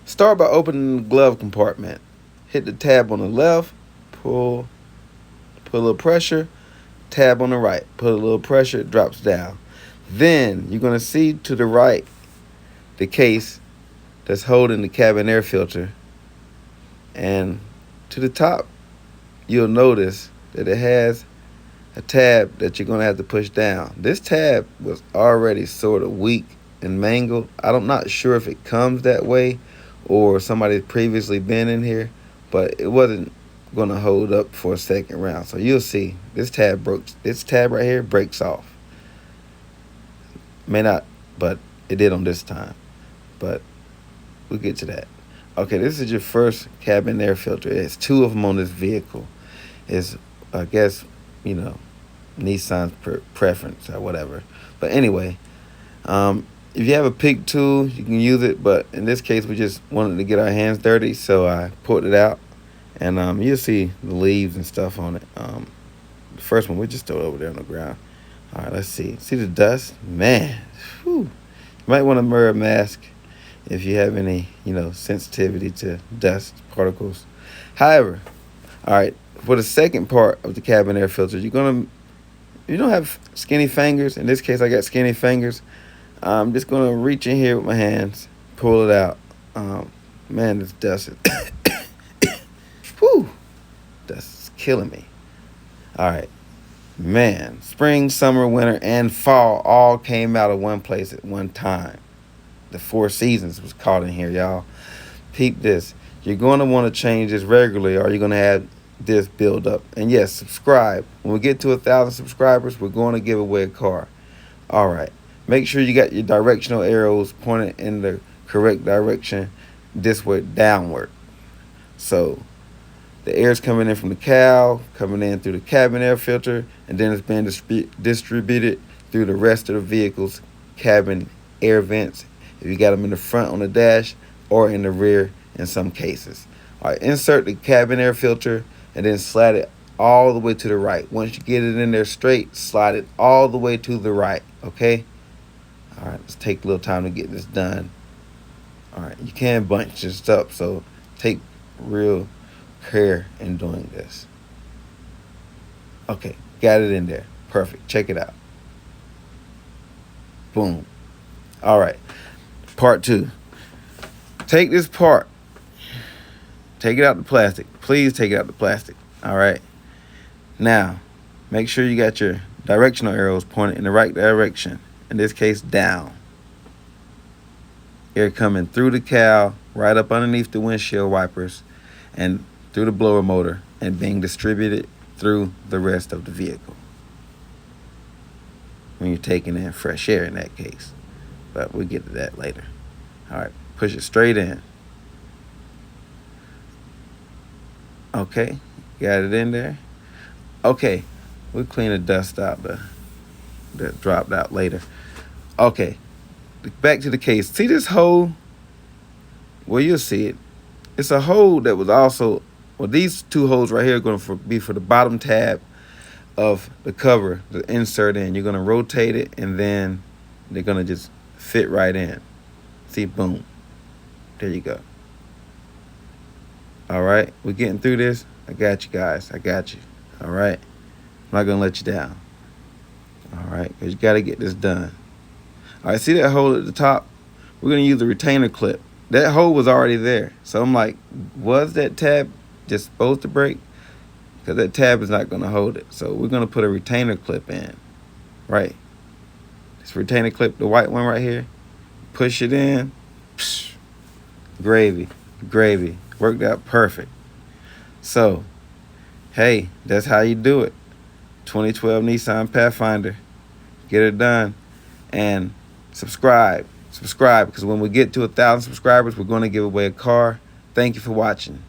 Start by opening the glove compartment. Hit the tab on the left, pull, put a little pressure, tab on the right, put a little pressure, it drops down. Then you're going to see to the right the case that's holding the cabin air filter, and to the top you'll notice that it has a tab that you're going to have to push down. This tab was already sort of weak and mangled. I'm not sure if it comes that way or somebody's previously been in here, but it wasn't going to hold up for a second round. So you'll see this tab broke. This tab right here breaks off. May not, but it did on this time. But we'll get to that. Okay, this is your first cabin air filter. It's two of them on this vehicle. It's, I guess, you know, Nissan's preference or whatever. But anyway, if you have a pick tool, you can use it. But in this case, we just wanted to get our hands dirty, so I pulled it out. And you'll see the leaves and stuff on it. The first one, we just throw it over there on the ground. All right, let's see. See the dust? Man, whew. You might want to wear a mask if you have any, sensitivity to dust particles. However, all right, for the second part of the cabin air filter, you don't have skinny fingers. In this case, I got skinny fingers. I'm just going to reach in here with my hands, pull it out. Man, this dust is, whew, dust is killing me. All right, man, spring, summer, winter, and fall all came out of one place at one time. The 4 seasons was caught in here, y'all. Peep this. You're going to want to change this regularly, or you're going to have this build up. And yes, subscribe. When we get to 1,000 subscribers, we're going to give away a car. All right. Make sure you got your directional arrows pointed in the correct direction, this way downward. So the air is coming in from the cowl, coming in through the cabin air filter, and then it's being distributed through the rest of the vehicle's cabin air vents. If you got them in the front on the dash or in the rear in some cases. All right, insert the cabin air filter and then slide it all the way to the right. Once you get it in there straight, slide it all the way to the right, okay? All right, let's take a little time to get this done. All right, you can bunch this up, so take real care in doing this. Okay, got it in there. Perfect. Check it out. Boom. All right. Part 2. Take this part. Take it out the plastic. Please take it out the plastic. All right. Now, make sure you got your directional arrows pointed in the right direction. In this case, down. Air coming through the cowl, right up underneath the windshield wipers, and through the blower motor, and being distributed through the rest of the vehicle. When you're taking in fresh air in that case. But we'll get to that later. All right, push it straight in. Okay, got it in there. Okay, we'll clean the dust out that dropped out later. Okay, back to the case. See this hole? Well, you'll see it. It's a hole that was also, well, these 2 holes right here are going to be for the bottom tab of the cover, the insert in. You're going to rotate it, and then they're going to just fit right in. See, boom. There you go. All right, we're getting through this. I got you guys. I got you. All right. I'm not going to let you down. All right, because you got to get this done. All right, see that hole at the top? We're going to use the retainer clip. That hole was already there. So I'm like, was that tab just supposed to break? Because that tab is not going to hold it. So we're going to put a retainer clip in. Right. This retainer clip, the white one right here. Push it in. Psh, gravy. Gravy. Worked out perfect. So, hey, that's how you do it. 2012 Nissan Pathfinder. Get it done. And subscribe. Subscribe, because when we get to 1,000 subscribers, we're going to give away a car. Thank you for watching.